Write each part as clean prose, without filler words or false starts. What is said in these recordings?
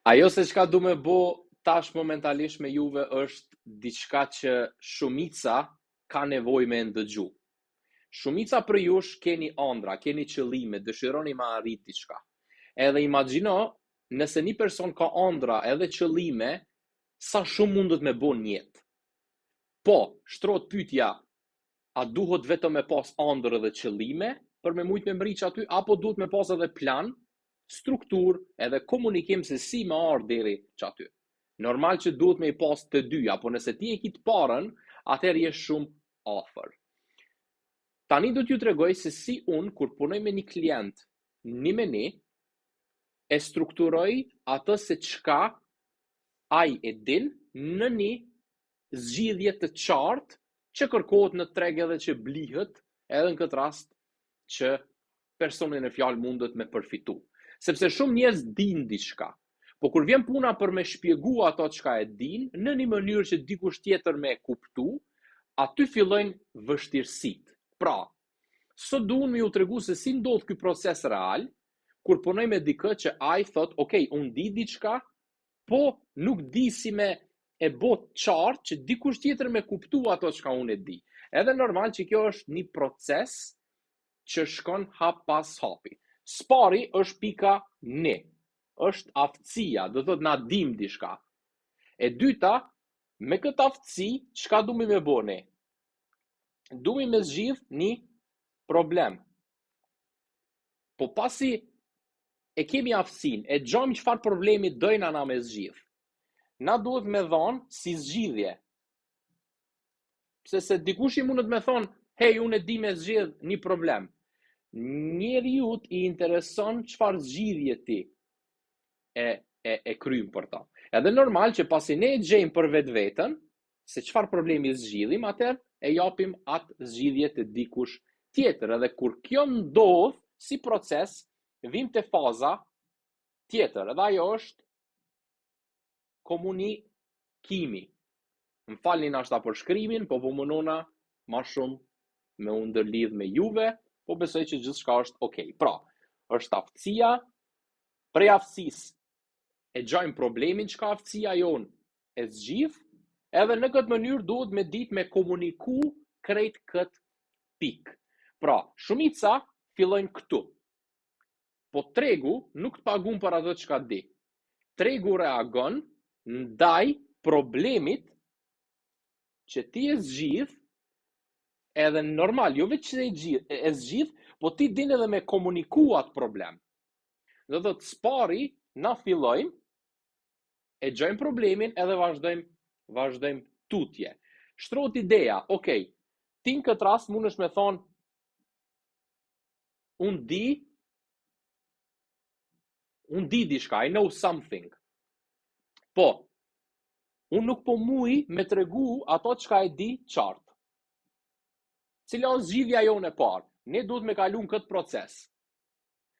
Ajo se çka du me bo tash momentalisht me juve është diçka që shumica ka nevojë me ndëgju. Shumica për jush keni ëndra, keni qëllime, dëshironi me arrit diçka. Edhe imagjino, nëse një person ka ëndra edhe qëllime, sa shumë mundet me bo një jetë. Po, shtrohet pyetja, a duhet vetëm me pas ëndër edhe qëllime për me mujt me mriq aty, apo duhet me pas edhe plan, struktur edhe komunikim se si me ardh deri çaty. Normal që duhet me i pas të dyja, po nëse ti e ki të parën, atëherë je shumë afër. Tani do t'ju tregoj se si unë, kur punoj me një klient, një me një, e strukturoj atë se çka ai e din në një zgjidhje të qartë që kërkohet në treg edhe që blihet, edhe në këtë rast që personin e fjalë mundet me përfitu. Sepse shumë njerëz din diçka, po kur vjen puna për me shpjegu ato çka e din, në një mënyrë që dikush tjetër me kuptu, aty fillojnë vështirësitë. Pra, sot duhen me ju tregu se si ndodh ky proces real, kur punoj me dikë që ai thot, ok, unë di diçka, po nuk di si me e bot qartë që dikush tjetër me kuptu ato çka unë e di. Edhe normal që kjo është një proces që shkon hap pas hapi. Spari është pika 1. Është aftësia, do thot na dim diçka. E dyta, me këtë aftësi, çka duhemi me bo ne? Duhemi me zgjidh një problem. Po pasi e kemi aftësinë, e gjojmë çfarë problemi dojna na me zgjidh. Na duhet me dhonë si zgjidhje. Se dikush i mundet me thonë, hey, unë e di me zgjidh një problem. Njeriut i intereson çfarë zgjidhje ti e krymë për ta. Edhe normal që pasi ne e gjejmë për vetveten, se çfarë problemi zgjidhim, atëherë e japim atë zgjidhje të dikush tjetër. Edhe kur kjo ndodh si proces, vim te faza tjetër. Edhe ajo është komunikimi. Më falni nashta për shkrimin, po munona ma shumë me u ndërlidh me juve, po besoj që gjithçka është okay. Pra, është aftësia, prej aftësisë e gjojmë problemin çka aftësia jonë e zgjidh, edhe në këtë mënyrë duhet me ditë me komuniku krejt këtë pikë. Pra, shumica fillojnë këtu. Po tregu nuk të pagun për atë çka di. Tregu reagon ndaj problemit që ti e zgjidh, edhe normal, jo vetë që e zgjidh, po ti din edhe me komuniku atë problem. Do thotë spari, na fillojmë, e gjojmë problemin edhe vazhdojmë tutje. Shtrohet ideja, okay, ti në këtë rast mundesh me thonë, unë di diçka, I know something. Po, unë nuk po muj me tregu ato çka e di qartë. Cila është zgjidhja jonë e parë? Ne duhet me kalu në këtë proces.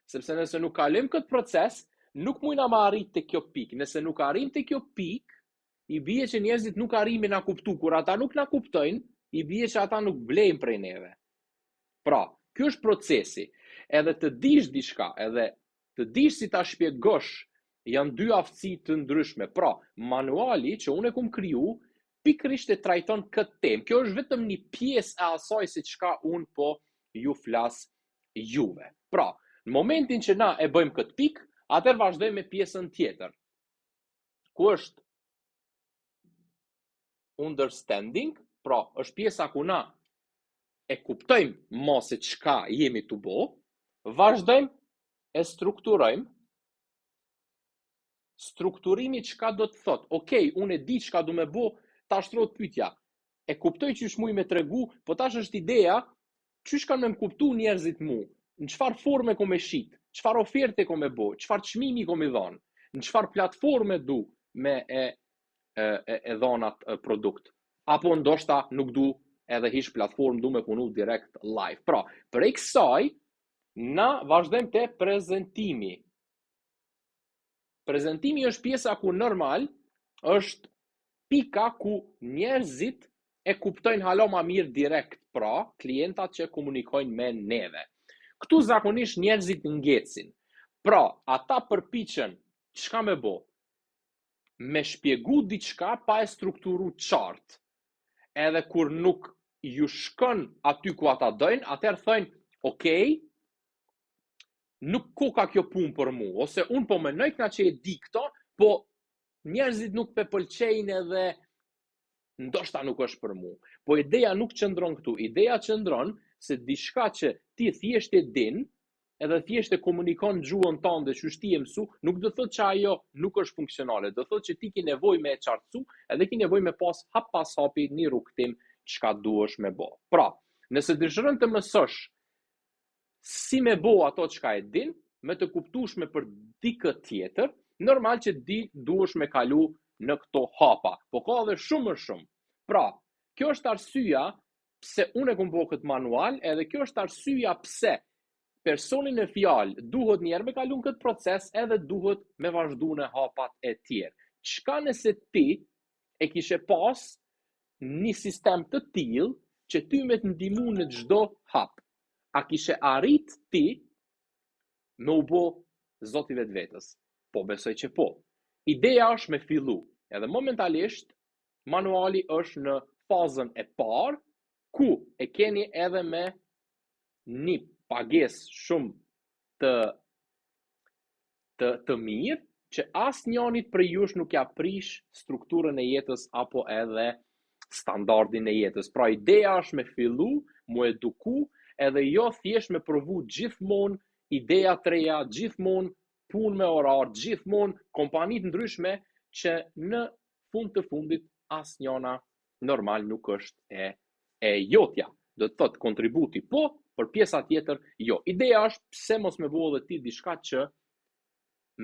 Sepse nëse nuk kalim këtë proces, nuk mujna ma arrit të kjo pikë. Nëse nuk arrim të kjo pikë, i bie që njerëzit nuk arrimin na kuptu. Kur ata nuk na kuptojnë, i bie që ata nuk blejnë prej neve. Pra, kjo është procesi. Edhe të dish diçka, edhe të dish si ta shpjegosh, janë dy aftësi të ndryshme. Pra, manuali që unë e kum kriju, pikërisht e trajton këtë temë. Kjo është vetëm një pjesë e asaj se çka unë po ju flas juve. Pra, në momentin që na e bëjmë këtë pikë, atëherë vazhdojmë me pjesën tjetër. Ku është understanding, pra është pjesa ku na e kuptojmë më se çka jemi të bo, vazhdojmë e strukturojmë. Strukturimi çka do të thotë? Okej, unë e di çka do me bo, tash shtrohet pyetja. E kuptoj qysh muj me tregu, po tash është ideja, qysh kanë me kuptu njerëzit mu, në çfarë forme ko me shit, çfarë oferte ko me bo, çfarë çmimi ko me dhon, në çfarë platforme du me e dhon atë produkt. Apo ndoshta nuk du edhe hiç platformë, du me punu direkt live. Pra, prej kësaj, na vazhdojmë te prezentimi. Prezentimi është pjesa ku normal është pika ku njerëzit e kuptojnë hala ma mirë direkt, pra klientat që komunikojnë me neve. Këtu zakonisht njerëzit ngecin. Pra, ata përpiqen çka me bo? me shpjegu diçka pa e strukturu qartë. Edhe kur nuk ju shkon aty ku ata dojnë, atëherë thojnë, okej, nuk ka kjo punë për mu, ose unë po menoj këna që e di këto, po njerëzit nuk pe pëlqejnë edhe ndoshta nuk është për mu. Po ideja nuk qëndron këtu, ideja qëndron se diçka që ti thjesht e din, edhe thjesht e komunikon gjuhën tënde që ti e mësu, nuk do thotë që ajo nuk është funksionale, do thotë që ti ke nevojë me e qartësu, edhe ke nevojë me hap pas hapi një rrugtim çka duhesh me bë. Pra, nëse dëshiron të mësosh si me bë ato çka e din, me të kuptueshme për dikë tjetër, normal që duhesh me kalu në këto hapa, po ka edhe shumë më shumë. Pra, kjo është arsyeja pse unë e kam bërë këtë manual, edhe kjo është arsyeja pse personi në fjalë duhet njerë me kalu në këtë proces, edhe duhet me vazhdu në hapat e tjerë. Çka nëse ti e kishe pas një sistem të tillë që ty me të ndihmu në çdo hap? A kishe arrit ti me u bë zoti vetvetes? Po besoj që po. Ideja është me fillu, edhe momentalisht manuali është në fazën e parë, ku e keni edhe me një pagesë shumë të mirë, që asë njonit për jush nuk ja prish strukturën e jetës apo edhe standardin e jetës. Pra ideja është me fillu, mu eduku, edhe jo thjesht me provu gjithmonë ideja të reja, gjithmonë punë me orar, gjithmonë kompanit ndryshme që në fund të fundit asë njona normal nuk është e jotja. Do të thotë kontributi, po, për pjesa tjetër, jo. Ideja është pse mos me bëu edhe ti diçka që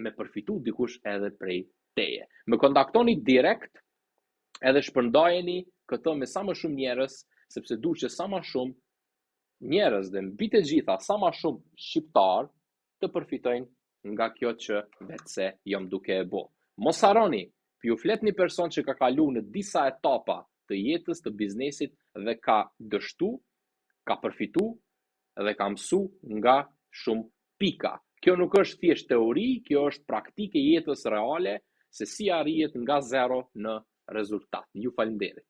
me përfitu dikush edhe prej teje. Me kontaktoni direkt edhe shpërndajeni këtë me sa më shumë njerëz, sepse du që sa më shumë njerëz dhe mbi të gjitha sa më shumë shqiptar të përfitojnë nga kjo që vetëse jam duke e bë. Mos harroni, ju flet një person që ka kalu në disa etapa të jetës, të biznesit dhe ka dështu, ka përfitu dhe ka mësu nga shumë pika. Kjo nuk është thjesht teori, kjo është praktike jetës reale, se si arrihet nga zero në rezultat. Ju falenderit.